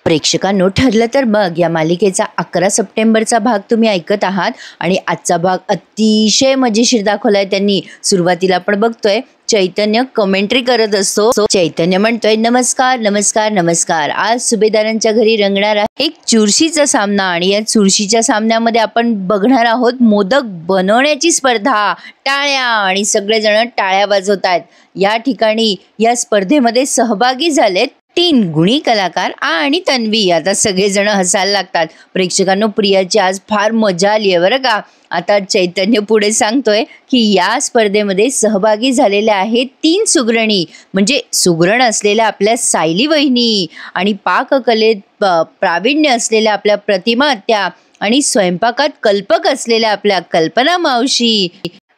प्रेक्षकांनो, ठरलं तर मग या मालिकेचा 11 सप्टेंबरचा भाग तुम्ही ऐकत आहात आणि आजचा भाग अतिशय मजेशीर दाखवलाय त्यांनी। सुरुवातीला आपण बघतोय चैतन्य कमेंट्री करत असतो। चैतन्य म्हणतोय, नमस्कार नमस्कार नमस्कार, आज सुभेदारांच्या घरी रंगणार आहे एक चुरशीचा सामना आणि या चुरशीच्या सामन्यामध्ये आपण बघणार आहोत मोदक बनवण्याची स्पर्धा। टाळ्या आणि सगळेजण टाळ्या वाजवतायत। या ठिकाणी या स्पर्धेमध्ये सहभागी झालेत 3 गुणी कलाकार आणि तन्वी। आता सगळेजण हसायला लागतात। प्रेक्षकांनो, प्रियाची आज फार मजा आली आहे बरं का। आता चैतन्य पुढे सांगतोय की या स्पर्धेमध्ये सहभागी झालेल्या आहेत 3 सुगरणी, म्हणजे सुगरण असलेल्या आपल्या सायली वहिनी आणि पाककलेत प्रावीण्य असलेल्या आपल्या प्रतिमा आत्या आणि स्वयंपाकात कल्पक असलेल्या आपल्या कल्पना मावशी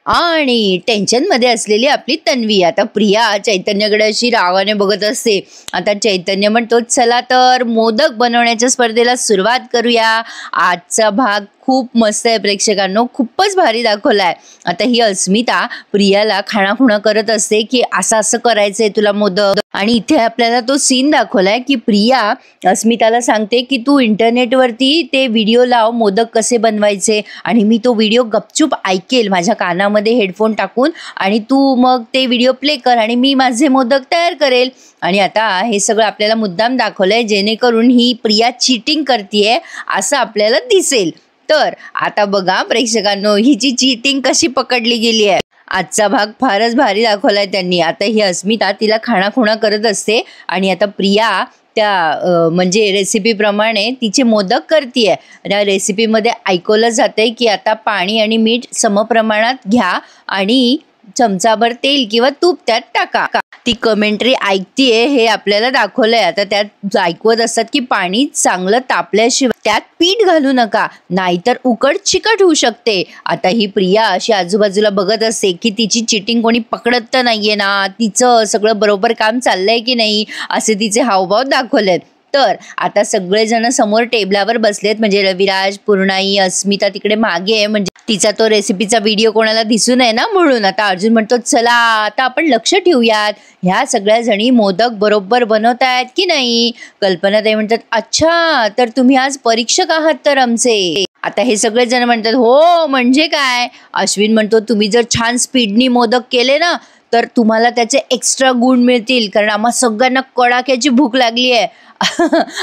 आणि टेन्शन मध्ये असलेली आपली तन्वी। आता प्रिया चैतन्यकडे अशी रागाने बघत असते। आता चैतन्य म्हणतो, चला तर मोदक बनवण्याच्या स्पर्धेला सुरुवात करूया। आजचा भाग खूप मस्त आहे प्रेक्षकांनो, खूपच भारी दाखवलाय। आता ही अस्मिता प्रियाला खाणाखुणा करत असते की असं असं करायचंय तुला मोदक, आणि इथे आपल्याला तो सीन दाखवलाय की प्रिया अस्मिताला सांगते की तू इंटरनेटवरती ते व्हिडिओ लाव मोदक कसे बनवायचे, आणि मी तो व्हिडिओ गपचूप ऐकेल माझ्या कानामध्ये हेडफोन टाकून, आणि तू मग ते व्हिडिओ प्ले कर आणि मी माझे मोदक तयार करेल। आणि आता हे सगळं आपल्याला मुद्दाम दाखवलंय जेणेकरून ही प्रिया चीटिंग करतीये असं आपल्याला दिसेल। तर आता बघा प्रेक्षकांनो, हिची चीटिंग कशी पकडली गेली आहे। आजचा भाग फारच भारी दाखवलाय त्यांनी। आता ही अस्मिता तिला खाणाखुणा करत असते आणि आता प्रिया त्या म्हणजे रेसिपीप्रमाणे तिचे मोदक करतीये। या रेसिपीमध्ये ऐकवलं जातंय की आता पाणी आणि मीठ समप्रमाणात घ्या आणि चमचाभर तेल किंवा तूप त्यात टाका। ती कमेंट्री ऐकतीये हे आपल्याला दाखवलंय। आता त्यात ऐकवत असतात की पाणी चांगलं तापल्याशिवाय त्यात पीठ घालू नका, नाहीतर उकड चिकट होऊ शकते। आता ही प्रिया अशी आजूबाजूला बघत असते की तिची चिटिंग कोणी पकडत तर नाहीये ना, तिचं सगळं बरोबर काम चाललंय की नाही, असे तिचे हावभाव दाखवलेत। तर आता सगळेजण समोर टेबलावर बसलेत, म्हणजे रविराज, पूर्णाई, अस्मिता तिकडे मागे आहे, म्हणजे तिचा तो रेसिपीचा व्हिडिओ कोणाला दिसू नये ना म्हणून। आता अर्जुन म्हणतो, चला आता आपण लक्ष ठेवूयात, ह्या सगळ्या जणी मोदक बरोबर बनवतायत की नाही। कल्पनाताई म्हणतात, अच्छा तर तुम्ही आज परीक्षक आहात तर आमचे। आता हे सगळे जण म्हणतात, हो म्हणजे काय। अश्विन म्हणतो, तुम्ही जर छान स्पीडनी मोदक केले ना तर तुम्हाला त्याचे एक्स्ट्रा गुण मिळतील, कारण आम्हा सगळ्यांना कडाक्याची भूक लागली आहे।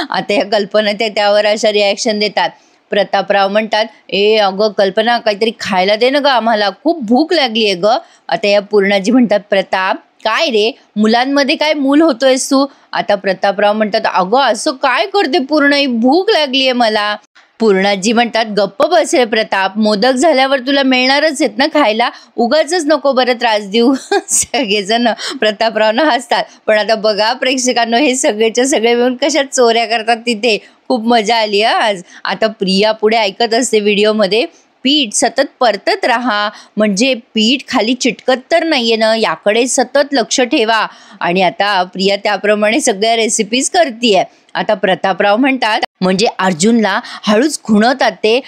आता या कल्पना त्यावर अशा रिॲक्शन देतात। प्रतापराव म्हणतात, ए अगं कल्पना, काहीतरी खायला दे ना ग, आम्हाला खूप भूक लागली आहे ग। आता या पूर्णाजी म्हणतात, प्रताप काय रे, मुलांमध्ये काय मूल होतोयस तू। आता प्रतापराव म्हणतात, अगं असं काय करते पूर्ण, भूक लागली आहे मला। पूर्णाजी म्हणतात, गप्प बस रे प्रताप, मोदक झाल्यावर तुला मिळणारच आहेत ना खायला, उगाचच नको बरं त्रास देऊ। सगळेजण प्रतापरावना हसतात। पण आता बघा प्रेक्षकांनो, हे सगळेच्या सगळे मिळून कशा चोऱ्या करतात तिथे, खूप मजा आली आज। आता प्रिया पुढे ऐकत असते व्हिडिओमध्ये, पीठ सतत परतत राहा, म्हणजे पीठ खाली चिटकत तर नाहीये ना, याकडे सतत लक्ष ठेवा। आणि आता प्रिया त्याप्रमाणे सगळ्या रेसिपीज करतीये। आता प्रतापराव म्हणतात, म्हणजे अर्जुनला हळूच खुणवतात ते,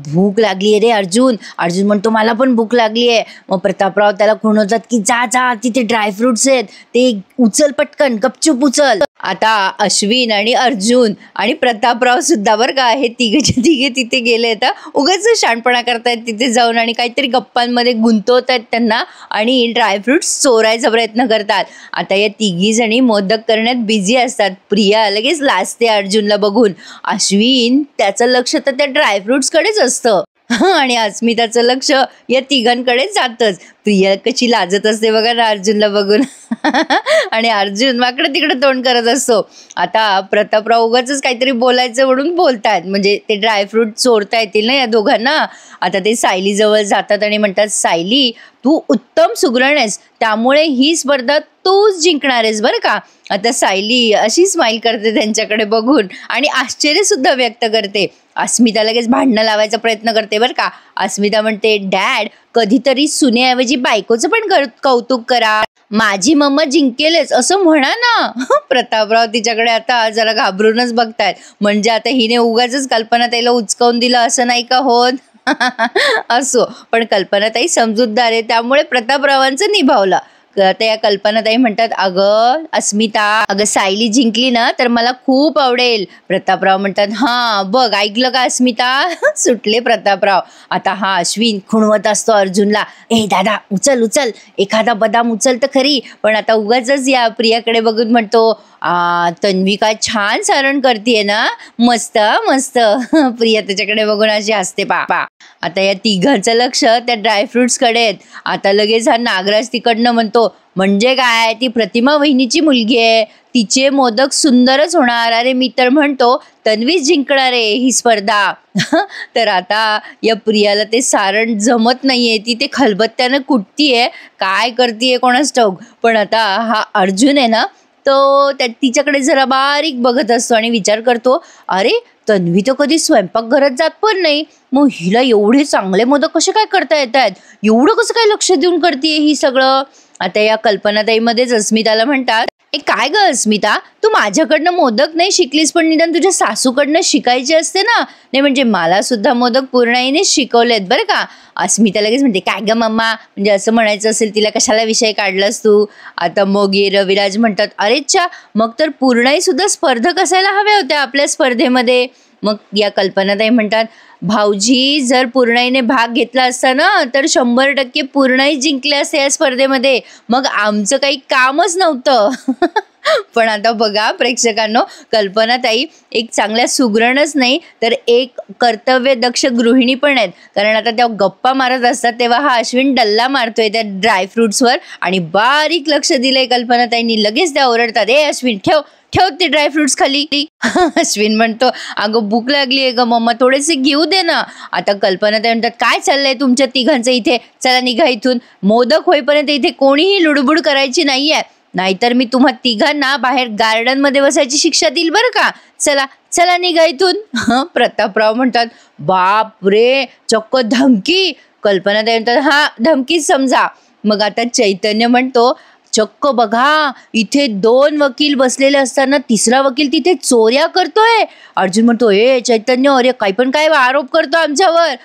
भूक लागली रे अर्जुन। अर्जुन म्हणतो, मला पण भूक लागली आहे। मग प्रतापराव त्याला खुणवतात की जा जा, तिथे ड्रायफ्रुट्स आहेत, ते उचल पटकन, गपचूप उचल। आता अश्विन आणि अर्जुन आणि प्रतापराव सुद्धा बरं का, हे तिघे तिथे गेलेत, उगाच शाणपणा करतायत तिथे जाऊन आणि काहीतरी गप्पांमध्ये गुंतवत आहेत त्यांना आणि ड्रायफ्रुट्स चोरायचा प्रयत्न करतात। आता या तिघी जणी मोदक करण्यात बिझी असतात। प्रिया लगेच लाजते अर्जुनला बघून, अश्विन त्याचं लक्ष तर त्या ड्रायफ्रुट्सकडेच असतं आणि अस्मिताचं लक्ष या तिघांकडे जातच। प्रिया कशी लाजत असते बघा ना अर्जुनला बघून। आणि अर्जुन वाकडे तिकडे तोंड करत असतो। आता प्रतापराव उगाच काहीतरी बोलायचं म्हणून बोलतात, म्हणजे ते ड्रायफ्रूट चोरता येतील ना या दोघांना। आता ते सायली जवळ जातात आणि म्हणतात, सायली तू उत्तम सुगरण आहेस, त्यामुळे ही स्पर्धा तूच जिंकणार आहेस बरं का। आता सायली अशी स्माइल करते त्यांच्याकडे बघून आणि आश्चर्य सुद्धा व्यक्त करते। अस्मिता लगेच भांडणं लावायचा प्रयत्न करते बरं का। अस्मिता म्हणते, डॅड कधीतरी सुनेऐवजी बायकोचं पण कौतुक करा, माझी मम्मा जिंकेलच असं म्हणा ना। प्रतापराव तिच्याकडे आता जरा घाबरूनच बघतायत, म्हणजे आता हिने उगाच कल्पनाताईला उचकावून दिलं असं नाही का होत। असो, पण कल्पनाताई समजूतदार आहे त्यामुळे प्रतापरावांचं निभावलं। आता या कल्पनाताई म्हणतात, अगं अस्मिता, अगं सायली जिंकली ना तर मला खूप आवडेल. प्रतापराव म्हणतात, हा बघ ऐकलं का अस्मिता. सुटले प्रतापराव. आता हा अश्विन खुणवत असतो अर्जुनला, ए दादा उचल उचल, एखादा बदाम उचल तर खरी. पण आता उगाचच या प्रियाकडे बघून म्हणतो, तन्वी काय छान सारण करतीये ना, मस्त मस्त. प्रिया त्याच्याकडे बघून अशी हसते. पा आता या तिघांचं लक्ष त्या ड्रायफ्रुट्स कडे आहेत. आता लगेच हा नागराज तिकडनं म्हणतो, म्हणजे काय, ती प्रतिमा वहिनीची मुलगी आहे, तिचे मोदक सुंदरच होणार. अरे मी तर म्हणतो तन्वीच जिंकणार आहे ही स्पर्धा. तर आता या प्रियाला ते सारण जमत नाहीये, ती ते खलबत्त्यानं कुटतीये, काय करतीये कोणास ठाऊक. पण आता हा अर्जुन आहे ना, तो तिच्याकडे जरा बारीक बघत असतो आणि विचार करतो, अरे तन्वी तर कधी स्वयंपाकघरात जात पण नाही, मग हिला एवढे चांगले मोदक कसे काय करता येतात, एवढं कसं काय लक्ष देऊन करतीये ही सगळं. आता या कल्पनाताईमध्येच अस्मिताला म्हणतात, ए काय ग अस्मिता, तू माझ्याकडनं मोदक नाही शिकलीस, पण निदान तुझ्या सासूकडनं शिकायचे असते ना. नाही म्हणजे मला सुद्धा मोदक पूर्णाईने शिकवलेत बरं का. अस्मिता लगेच म्हणते, काय ग मम्मा, म्हणजे असं म्हणायचं असेल तिला, कशाला विषय काढलास तू. आता मग ये रविराज म्हणतात, अरेच्छा, मग तर पूर्णाई सुद्धा स्पर्धक असायला हव्या होत्या आपल्या स्पर्धेमध्ये. मग या कल्पनाताई म्हणतात, भाऊजी जर पूर्णाईने भाग घेतला असता ना तर 100% पूर्णाई जिंकले असते या स्पर्धेमध्ये, मग आमचं काही कामच नव्हतं. पण आता बघा प्रेक्षकांनो, कल्पनाताई एक चांगल्या सुगरणच नाही तर एक कर्तव्यदक्ष गृहिणी पण आहेत. कारण आता त्या गप्पा मारत असतात तेव्हा हा अश्विन डल्ला मारतोय त्या ड्रायफ्रुट्सवर आणि बारीक लक्ष दिलंय कल्पनाताईंनी. लगेच त्या ओरडतात, ए अश्विन ठेव ठेव ते ड्रायफ्रुट्स खाली. अश्विन म्हणतो, अगं भूक लागली आहे ग मम्मा, थोडेसे घेऊ दे ना. आता कल्पनाताई म्हणतात, काय चाललंय तुमच्या तिघांचं इथे, चला निघा इथून. मोदक होईपर्यंत इथे कोणीही लुडबुड करायची नाहीये, नाहीतर मी तुम्हा तिघांना बाहेर गार्डन मध्ये बसायची शिक्षा देईल बरं का. चला चला निघा इथून. प्रतापराव म्हणतात, बाप रे, चक्क धमकी. कल्पनाताई म्हणतात, हा धमकीच समजा. मग आता चैतन्य म्हणतो, चक्क बघा इथे 2 वकील बसलेले असताना तिसरा वकील तिथे चोऱ्या करतोय. अर्जुन म्हणतो, ए चैतन्य, अरे काय आरोप करतो आमच्यावर.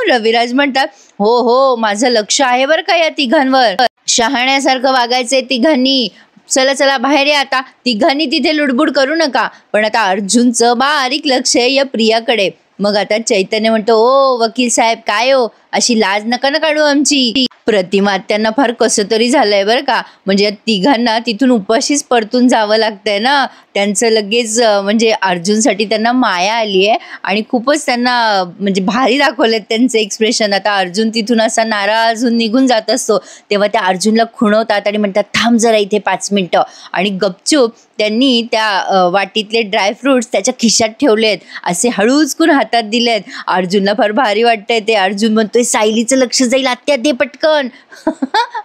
रविराज म्हणतात, हो हो माझं लक्ष आहे बरं का या तिघांवर, शहाण्यासारखं वागायचंय तिघांनी. चला चला बाहेर या आता, तिघांनी तिथे लुडबुड करू नका. पण आता अर्जुनचं बारीक लक्ष आहे या प्रियाकडे. मग आता चैतन्य म्हणतो, ओ वकील साहेब, काय हो, अशी लाज नका ना काढू आमची. प्रतिमा त्यांना फार कसं तरी झालंय बरं का. म्हणजे तिघांना तिथून उपाशीच परतून जावं लागतंय ना. त्यांचं लगेच म्हणजे अर्जुनसाठी त्यांना माया आली आहे आणि खूपच त्यांना म्हणजे भारी दाखवलेत त्यांचे एक्सप्रेशन. आता अर्जुन तिथून असा नाराज होऊन निघून जात असतो तेव्हा त्या अर्जुनला खुणवतात आणि म्हणतात, थांब जरा इथे 5 मिनिटं. आणि गपचूप त्यांनी त्या वाटीतले ड्रायफ्रुट्स त्याच्या खिशात ठेवलेत, असे हळूचकून हातात दिलेत. अर्जुनला फार भारी वाटतंय ते. अर्जुन म्हणतोय, सायलीचं लक्ष जाईल, आत्या दे पटकन.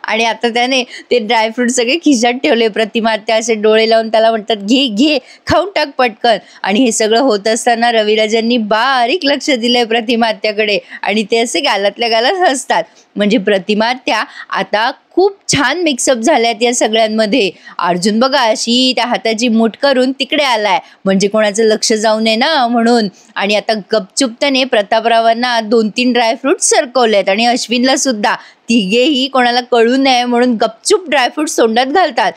आणि आता त्याने ते ड्रायफ्रूट सगळे खिशात ठेवले. प्रतिमा आत्या असे डोळे लावून त्याला म्हणतात, घे घे, खाऊन टाक पटकन. आणि हे सगळं होत असताना रविराजांनी बारीक लक्ष दिलंय प्रतिमा आत्याकडे आणि ते असे गालातल्या गालात हसतात. म्हणजे प्रतिमा आत्या आता खूप छान मिक्सअप झाल्यात या सगळ्यांमध्ये. अर्जुन बघा अशी त्या हाताची मूठ करून तिकडे आलाय, म्हणजे कोणाचं लक्ष जाऊ नये ना म्हणून. आणि आता गपचूप त्याने प्रतापरावांना 2-3 ड्रायफ्रूट सरकवलेत आणि अश्विनला सुद्धा. तिघेही कोणाला कळू नये म्हणून गपचूप ड्रायफ्रूट तोंडात घालतात.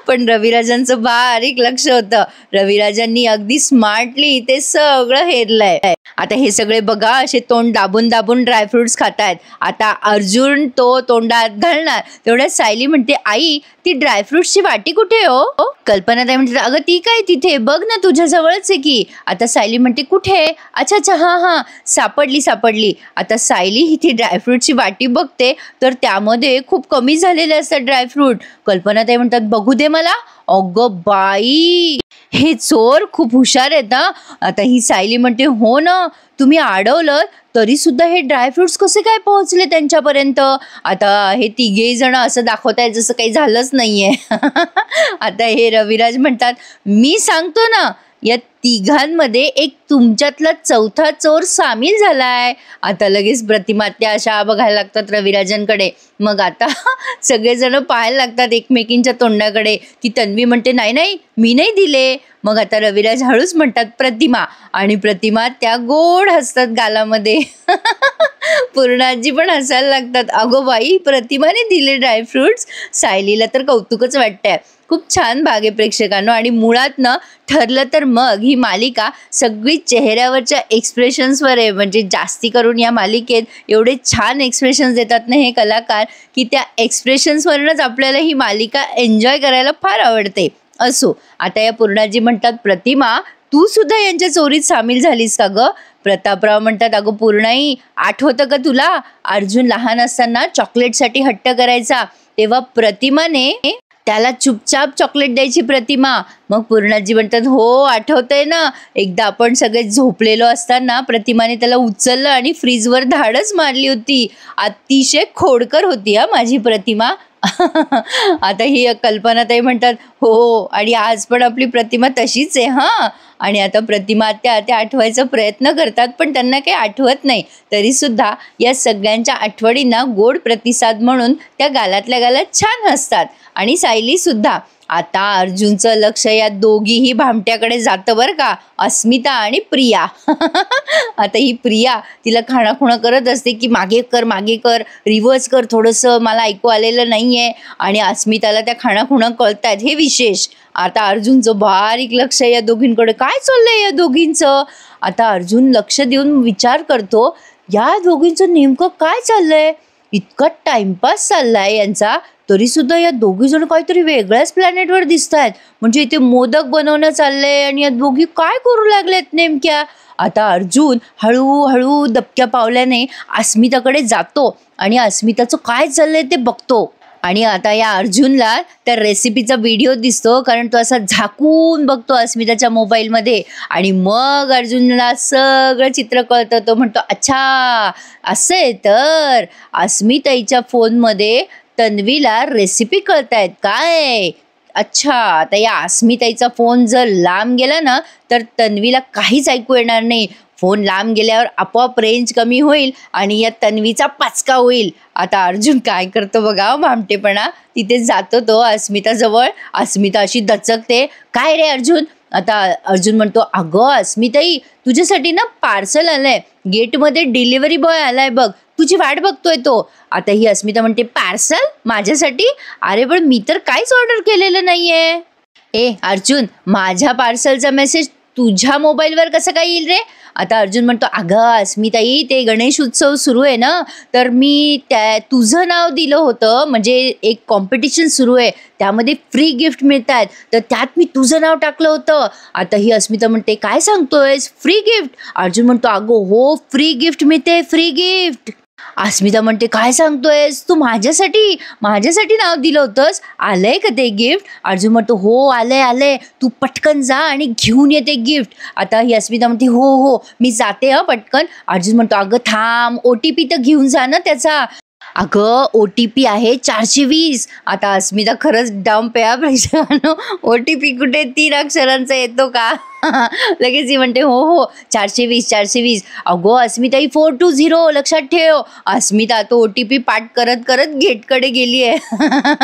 पण रविराजांचं बारीक लक्ष होतं. रविराजांनी अगदी स्मार्टली ते सगळं हेरलंय. आता हे सगळे बघा असे तोंड दाबून दाबून ड्रायफ्रुट्स खातायत. आता अर्जुन तो तोंडात घालणार तेवढ्यात सायली म्हणते, आई ती ड्रायफ्रुट्सची वाटी कुठे हो. कल्पनाताई म्हणते, अगं ती काय तिथे बघ ना, तुझ्या जवळच आहे की. आता सायली म्हणते, कुठे. अच्छा अच्छा, हां हां, सापडली. आता सायली ही ती ड्रायफ्रुटची वाटी बघते तर त्यामध्ये खूप कमी झालेले असतात ड्रायफ्रूट. कल्पनाताई म्हणतात, बघू दे मला. अगं बाई, हे चोर खूप हुशार आहेत ना. आता ही सायली म्हणते, हो ना, तुम्ही अडवलं तरी सुद्धा हे ड्रायफ्रुट्स कसे काय पोहोचले त्यांच्यापर्यंत. आता हे तिघे जण असं दाखवतायत जसं काही झालंच नाहीये. आता हे रविराज म्हणतात, मी सांगतो ना, या तिघांमध्ये एक तुमच्यातला चौथा चोर सामील झालाय. आता लगेच प्रतिमात्या अशा बघायला लागतात रविराजांकडे. मग आता सगळेजण पाहायला लागतात एकमेकींच्या तोंडाकडे. ती तन्वी म्हणते, नाही नाही, मी नाही दिले. मग आता रविराज हळूच म्हणतात, प्रतिमा. आणि प्रतिमा त्या गोड हसतात गालामध्ये. पूर्णाजी पण हसायला लागतात. अगो बाई, प्रतिमाने दिले ड्रायफ्रुट्स. सायलीला तर कौतुकच वाटतंय. खूप छान भाग आहे प्रेक्षकांनो. आणि मुळात ना ठरलं तर मग ही मालिका सगळी चेहऱ्यावरच्या एक्सप्रेशन्सवर आहे. म्हणजे जास्ती करून या मालिकेत एवढे छान एक्सप्रेशन्स देतात ना हे कलाकार, की त्या एक्सप्रेशन्सवरूनच आपल्याला ही मालिका एन्जॉय करायला फार आवडते. असो, आता या पूर्णाजी म्हणतात, प्रतिमा तू सुद्धा यांच्या चोरीत सामील झालीस का ग? प्रतापराव म्हणतात, अगं पूर्णाई, आठवतं का तुला अर्जुन लहान असताना चॉकलेटसाठी हट्ट करायचा, तेव्हा प्रतिमाने त्याला चुपचाप चॉकलेट द्यायची प्रतिमा. मग पूर्णाजी म्हणतात, हो आठवतंय ना, एकदा आपण सगळे झोपलेलो असताना प्रतिमाने त्याला उचललं आणि फ्रीजवर धाडच मारली होती. अतिशय खोडकर होती हा माझी प्रतिमा. आता ही कल्पनाताई म्हणतात, हो आणि आज पण आपली प्रतिमा तशीच आहे हां. आणि आता प्रतिमा त्या आठवायचा प्रयत्न करतात, पण त्यांना काही आठवत नाही. तरीसुद्धा या सगळ्यांच्या आठवणींना गोड प्रतिसाद म्हणून त्या गालातल्या गालात छान हसतात. आणि सायलीसुद्धा. आता अर्जुनचं लक्ष या दोघीही भामट्याकडे जातं बरं का, अस्मिता आणि प्रिया. आता ही प्रिया तिला खाणाखुणा करत असते की मागे कर, रिव्हर्स कर थोडंसं, मला ऐकू आलेलं नाही आहे. आणि अस्मिताला त्या खाणाखुणा कळतायत, हे विशेष. आता अर्जुनचं बारीक लक्ष या दोघींकडे, काय चाललंय या दोघींचं. आता अर्जुन लक्ष देऊन विचार करतो, या दोघींचं नेमकं काय चाललंय. इतका टाइमपास चाललाय यांचा, तरी सुद्धा या दोघी जण काहीतरी वेगळ्याच प्लॅनेटवर दिसत आहेत. म्हणजे इथे मोदक बनवणं चाललंय आणि या दोघी काय करू लागल्यात नेमक्या. आता अर्जुन हळूहळू दबक्या पावल्याने अस्मिताकडे जातो आणि अस्मिताचं काय चाललंय ते बघतो. आणि आता या अर्जुनला त्या रेसिपीचा व्हिडिओ दिसतो, कारण तो असा झाकून बघतो अस्मिताच्या मोबाईलमध्ये. आणि मग अर्जुनला सगळं चित्र कळतं. तो म्हणतो, अच्छा असं आहे तर अस्मिताईच्या फोनमध्ये तन्वीला रेसिपी कळतायत काय. अच्छा, आता या अस्मिताईचा फोन जर लांब गेला ना तर तन्वीला काहीच ऐकू येणार नाही. फोन लांब गेल्यावर आपोआप रेंज कमी होईल आणि या तन्वीचा पाचका होईल. आता अर्जुन काय करतो बघा भामटेपणा. तिथे जातो तो अस्मिताजवळ. अस्मिता अशी दचकते, काय रे अर्जुन. आता अर्जुन म्हणतो, अगं अस्मिताई, तुझ्यासाठी ना पार्सल आलंय, गेटमध्ये डिलिव्हरी बॉय आलाय बघ, तुझी वाट बघतोय तो. आता ही अस्मिता म्हणते, पार्सल माझ्यासाठी? अरे पण मी तर काहीच ऑर्डर केलेलं नाहीये. ए अर्जुन, माझ्या पार्सलचा मेसेज तुझ्या मोबाईलवर कसं काय येईल रे. आता अर्जुन म्हणतो, अगं अस्मिताई, ते गणेश उत्सव सुरू आहे ना, तर मी तुझं नाव दिलं होतं. म्हणजे एक कॉम्पिटिशन सुरू आहे, त्यामध्ये फ्री गिफ्ट मिळत आहेत, तर त्यात मी तुझं नाव टाकलं होतं. आता ही अस्मिता म्हणते, काय सांगतोयस, फ्री गिफ्ट. अर्जुन म्हणतो, अगं हो, फ्री गिफ्ट मिळते, फ्री गिफ्ट. अस्मिता म्हणते, काय सांगतोयस, तू माझ्यासाठी नाव दिलं होतंस, आलंय का ते गिफ्ट. अर्जुन म्हणतो, हो आलंय, तू पटकन जा आणि घेऊन ये ते गिफ्ट. आता ही अस्मिता म्हणते, हो मी जाते पटकन. अर्जुन म्हणतो, अगं थांब, OTP तर घेऊन जा ना त्याचा. अगं OTP आहे 420. आता अस्मिता खरंच डंप आहे प्रेक्षकांनो. OTP कुठे 3 अक्षरांचा येतो का. लगेच ही म्हणते, हो 420. अगो अस्मिता, 420 लक्षात ठेव. अस्मिता तो OTP पाठ करत करत गेटकडे गेली आहे.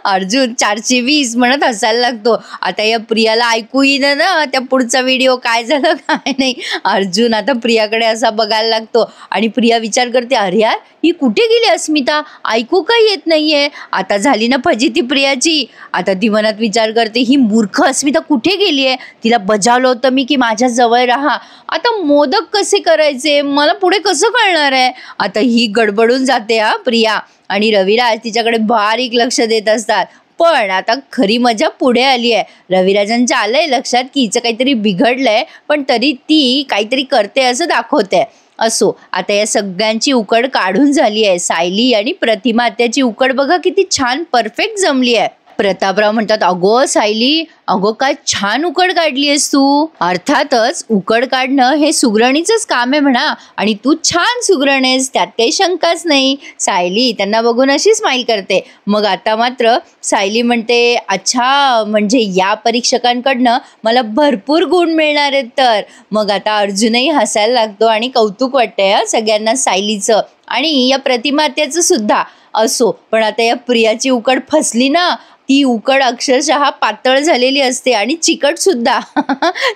अर्जुन 420 म्हणत हसायला लागतो. आता या प्रियाला ऐकू येईना ना त्या पुढचा व्हिडिओ, काय झालं काय नाही. अर्जुन आता प्रियाकडे असा बघायला लागतो आणि प्रिया विचार करते, अरे यार ही कुठे गेली अस्मिता, ऐकू काही येत नाहीये. आता झाली ना फजिती प्रियाची. आता ती मनात विचार करते, ही मूर्ख अस्मिता कुठे गेली आहे, तिला बजावलं होतं मी की माझ्या जवळ राहा. आता मोदक कसे करायचे, मला पुढे कसं कळणार आहे. आता ही गडबडून जाते प्रिया. आणि रविराज तिच्याकडे बारीक लक्ष देत असतात. पण आता खरी मजा पुढे आली आहे. रविराजांच्या आलंय लक्षात की हिचं काहीतरी बिघडलंय, पण तरी ती काहीतरी करते असं दाखवते. असो, आता या सगळ्यांची उकड काढून झाली आहे. सायली आणि प्रतिमा त्याची उकड बघा किती छान परफेक्ट जमली आहे. प्रतापराव म्हणतात, अगो सायली, अगो काय छान उकड काढली आहेस तू. अर्थातच उकड काढणं हे सुगरणीचंच काम आहे म्हणा, आणि तू छान सुगरण आहेस, त्यात काही शंकाच नाही. सायली त्यांना बघून अशी स्माईल करते. मग आता मात्र सायली म्हणते, अच्छा म्हणजे या परीक्षकांकडनं मला भरपूर गुण मिळणार आहेत तर. मग आता अर्जुनही हसायला लागतो आणि कौतुक वाटतंय सगळ्यांना सायलीचं आणि या प्रतिमात्याचं सुद्धा. असो, पण आता या प्रियाची उकड फसली ना, ती उकड अक्षरशः पातळ झालेली असते आणि चिकट सुद्धा.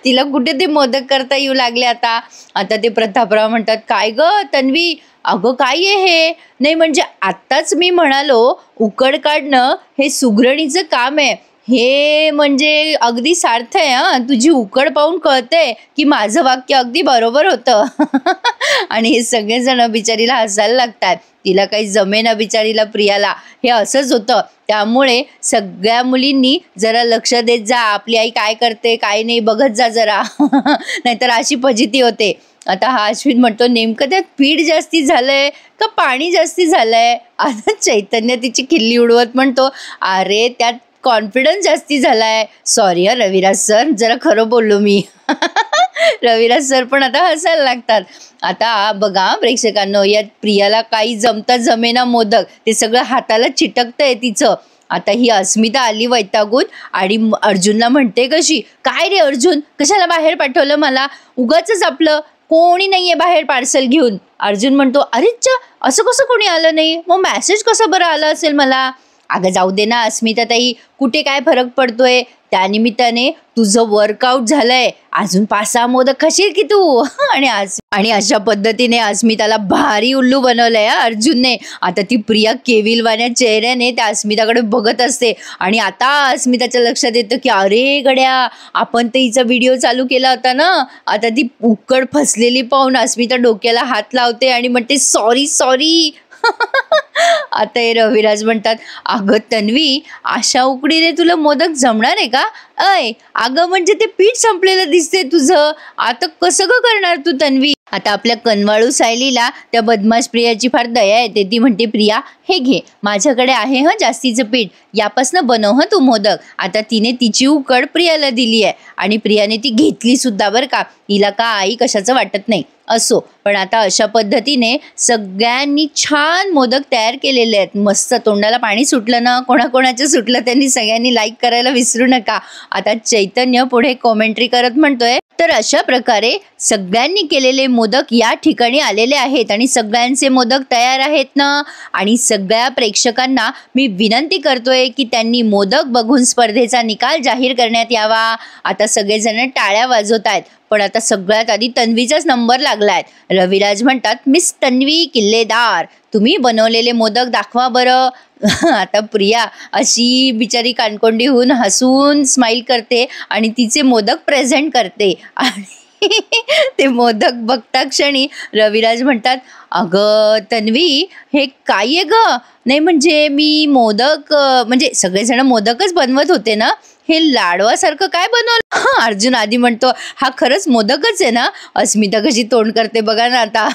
तिला कुठे ते मोदक करता येऊ लागले आता. आता ते प्रतापराव म्हणतात, काय ग तन्वी, अगं काय आहे हे? नाही म्हणजे आत्ताच मी म्हणालो उकड काढणं हे सुगरणीचं काम आहे. हे म्हणजे अगदी सार्थ आहे हां. तुझी उकड पाहून कळतंय, की माझं वाक्य अगदी बरोबर होतं. आणि हे सगळेजण बिचारीला हसायला लागतात. तिला काही जमेना बिचारीला प्रियाला. हे असंच होतं. त्यामुळे सगळ्या मुलींनी जरा लक्ष देत जा. आपली आई काय करते, काय नाही बघत जा जरा. नाहीतर अशी फजिती होते. आता हा अश्विन म्हणतो, "नेमकं त्यात पीठ जास्ती झालंय का पाणी जास्ती झालंय?" आता चैतन्य तिची खिल्ली उडवत म्हणतो, "अरे त्यात कॉन्फिडन्स जास्ती झालाय. सॉरी हां रविराज सर, जरा खरं बोललो मी." रविराज सर पण आता हसायला लागतात. आता बघा प्रेक्षकांनो, यात प्रियाला काही जमता जमेना मोदक. ते सगळं हाताला चिटकतंय तिचं. आता ही अस्मिता आली वैतागून आणि अर्जुनला म्हणते कशी, "काय रे अर्जुन, कशाला बाहेर पाठवलं मला? उगाचच आपलं कोणी नाहीये बाहेर पार्सल घेऊन." अर्जुन म्हणतो, "अरेच्चा, असं कसं कोणी आलं नाही? मग मेसेज कसा बरं आला असेल मला?" "अगं जाऊ दे ना अस्मिता ताई, कुठे काय फरक पडतोय? त्यानिमित्ताने तुझं वर्कआउट झालंय. अजून 5-6 मोदक खाशील की तू." आणि अशा पद्धतीने अस्मिताला भारी उल्लू बनवलंय अर्जुनने. आता ती प्रिया केविलवाण्या चेहऱ्याने त्या अस्मिताकडे बघत असते आणि आता अस्मिताच्या लक्षात येतं की अरे गड्या, आपण तर हिचा व्हिडिओ चालू केला होता ना. आता ती उकड फसलेली पाहून अस्मिता डोक्याला हात लावते आणि म्हणते, "सॉरी सॉरी." आता हे रविराज म्हणतात, "अगं तन्वी, अशा उकडीने तुला मोदक जमणार आहे का? अगं म्हणजे ते पीठ संपलेलं दिसते तुझं. आता कसं ग करणार तू तन्वी?" आता आपल्या कनवाळू सायलीला त्या बदमाश प्रियाची फार दया येते. ती म्हणते, "प्रिया हे घे, माझ्याकडे आहे हं जास्तीचं पीठ, यापासनं बनव हं तू मोदक." आता तिने तिची उकड प्रियाला दिली आहे आणि प्रियाने ती घेतली सुद्धा बरं का. हिला का आई कशाचं वाटत नाही. असो, पण आता अशा पद्धतीने सगळ्यांनी छान मोदक तयार केलेले आहेत. मस्त तोंडाला पाणी सुटलं ना, कोणाकोणाचं सुटलं त्यांनी सगळ्यांनी लाईक करायला विसरू नका. आता चैतन्य पुढे कॉमेंट्री करत म्हणतोय, "तर अशा प्रकारे सगळ्यांनी केलेले मोदक या ठिकाणी आलेले आहेत आणि सगळ्यांचे मोदक तयार आहेत ना. आणि सगळ्या प्रेक्षकांना मी विनंती करतोय की त्यांनी मोदक बघून स्पर्धेचा निकाल जाहीर करण्यात यावा." आता सगळेजण टाळ्या वाजवत आहेत. पण आता सगळ्यात आधी तन्वीचाच नंबर लागलाय. रविराज म्हणतात, "मिस तन्वी किल्लेदार, तुम्ही बनवलेले मोदक दाखवा बरं." आता प्रिया अशी बिचारी कानकोंडी होऊन हसून स्माईल करते आणि तिचे मोदक प्रेझेंट करते. आणि ते मोदक बघता क्षणी रविराज म्हणतात, "अगं तन्वी, हे काय आहे ग? नाही म्हणजे मी मोदक म्हणजे सगळेजण मोदकच बनवत होते ना, हे लाडवासारखं काय बनवलं?" अर्जुन आधी म्हणतो, "हा खरंच मोदकच आहे ना?" अस्मिता कशी तोंड करते बघा ना आता.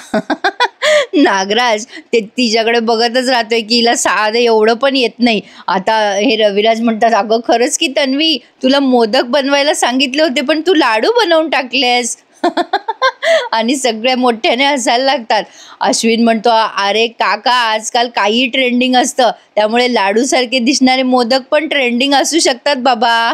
नागराज ते तिच्याकडे बघतच राहतोय की हिला साधं एवढं पण येत नाही. आता हे रविराज म्हणतात, "अगं खरंच की तन्वी, तुला मोदक बनवायला सांगितले होते पण तू लाडू बनवून टाकलेस." आणि सगळे मोठ्याने हसायला लागतात. अश्विन म्हणतो, "अरे काका, आजकाल काही ट्रेंडिंग असतं, त्यामुळे लाडूसारखे दिसणारे मोदक पण ट्रेंडिंग असू शकतात बाबा."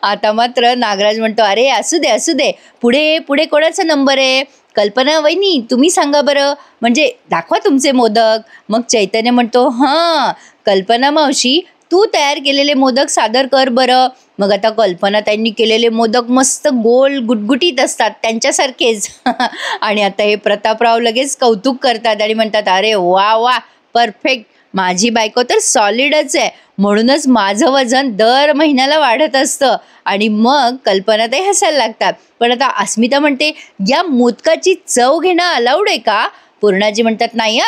आता मात्र नागराज म्हणतो, "अरे असू दे असू दे, पुढे पुढे कोणाचा नंबर आहे? कल्पना वहिनी तुम्ही सांगा बरं, म्हणजे दाखवा तुमचे मोदक." मग चैतन्य म्हणतो, "हां कल्पना मावशी, तू तयार केलेले मोदक सादर कर बरं." मग आता कल्पना त्यांनी केलेले मोदक मस्त गोल गुटगुटीत असतात त्यांच्यासारखेच. आणि आता हे प्रतापराव लगेच कौतुक करतात आणि म्हणतात, "अरे वा वा, परफेक्ट. माझी बायको तर सॉलिडच आहे, म्हणूनच माझं वजन दर महिन्याला वाढत असतं." आणि मग कल्पनाताई हसायला लागतात. पण आता अस्मिता म्हणते, "या मोदकाची चव घेणं अलाउड आहे का?" पूर्णाजी म्हणतात, "नाही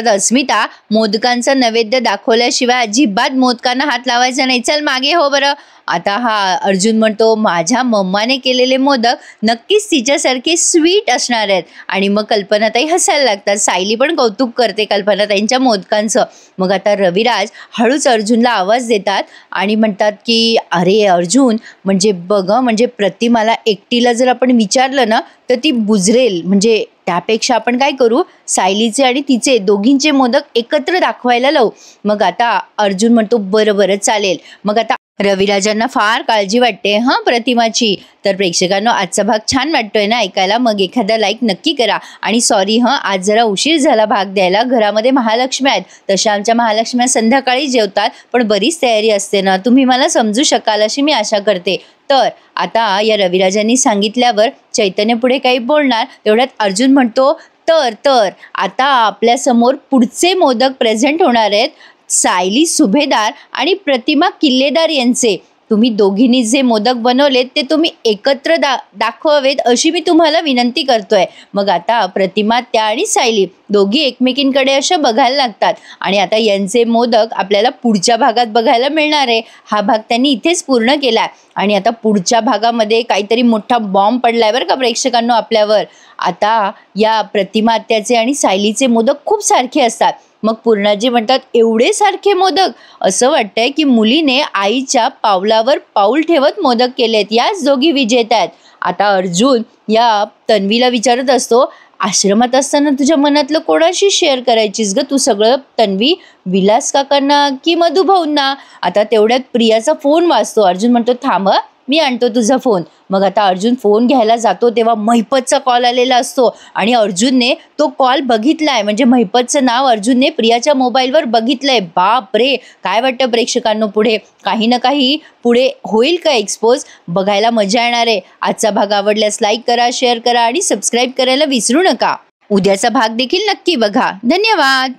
अस्मिता, मोदकांचा नैवेद्य दाखवल्याशिवाय अजिबात मोदकांना हात लावायचा नाही. चल मागे हो बरं." आता हा अर्जुन म्हणतो, "माझ्या मम्माने केलेले मोदक नक्कीच तिच्यासारखे स्वीट असणार आहेत." आणि मग कल्पनाताई हसायला लागतात. सायली पण कौतुक करते कल्पनाताईंच्या मोदकांचं. मग आता रविराज हळूच अर्जुनला आवाज देतात आणि म्हणतात की, "अरे अर्जुन, म्हणजे बघ म्हणजे प्रतिमाला एकटीला जर आपण विचारलं ना तर ती बुजरेल. म्हणजे त्यापेक्षा आपण काय करू, सायलीचे आणि तिचे दोघींचे मोदक एकत्र दाखवायला लावू." मग आता अर्जुन म्हणतो, "बरं बरं चालेल." मग आता रविराजांना फार काळजी वाटते हां प्रतिमाची. तर प्रेक्षकांनो, आजचा भाग छान वाटतोय ना ऐकायला? मग एखादा लाईक नक्की करा. आणि सॉरी आज जरा उशीर झाला भाग द्यायला. घरामध्ये महालक्ष्मी आहेत. तशा आमच्या महालक्ष्म्या संध्याकाळी जेवतात, पण बरीच तयारी असते ना, तुम्ही मला समजू शकाल अशी मी आशा करते. तर आता या रविराजांनी सांगितल्यावर चैतन्य पुढे काही बोलणार तेवढ्यात अर्जुन म्हणतो, तर आता आपल्यासमोर पुढचे मोदक प्रेझेंट होणार आहेत सायली सुभेदार आणि प्रतिमा किल्लेदार यांचे. तुम्ही दोघींनी जे मोदक बनवलेत ते तुम्ही एकत्र दाखवावेत अशी मी तुम्हाला विनंती करतोय. मग आता प्रतिमा त्या आणि सायली दोघी एकमेकींकडे अशा बघायला लागतात आणि आता यांचे मोदक आपल्याला पुढच्या भागात बघायला मिळणार आहे. हा भाग त्यांनी इथेच पूर्ण केलाय आणि आता पुढच्या भागामध्ये काहीतरी मोठा बॉम्ब पडलाय बरं का प्रेक्षकांनो आपल्यावर. आता या प्रतिमा आत्याचे आणि सायलीचे मोदक खूप सारखे असतात. मग पूर्णाजी म्हणतात एवढे सारखे मोदक. असं वाटतंय की मुलीने आईच्या पावलावर पाऊल ठेवत मोदक केलेत. याच दोघी विजेत आहेत. आता अर्जुन या तन्वीला विचारत असतो आश्रमात असताना तुझ्या मनातलं कोणाशी शेअर करायचीस ग तू सगळं तन्वी, विलास काकांना की मधुभाऊंना. आता तेवढ्यात प्रियाचा फोन वाजतो. अर्जुन म्हणतो थांब मी आणतो तुझा फोन. मग आता अर्जुन फोन घ्यायला जातो तेव्हा महिपतचा कॉल आलेला असतो आणि अर्जुनने तो कॉल बघितलाय. म्हणजे महिपतचं नाव अर्जुनने प्रियाच्या मोबाईलवर बघितलंय. बाप रे, काय वाटतं प्रेक्षकांनो पुढे काही ना काही पुढे होईल का एक्सपोज? बघायला मजा येणार आहे. आजचा भाग आवडल्यास लाईक करा, शेअर करा आणि सबस्क्राईब करायला विसरू नका. उद्याचा भाग देखील नक्की बघा. धन्यवाद.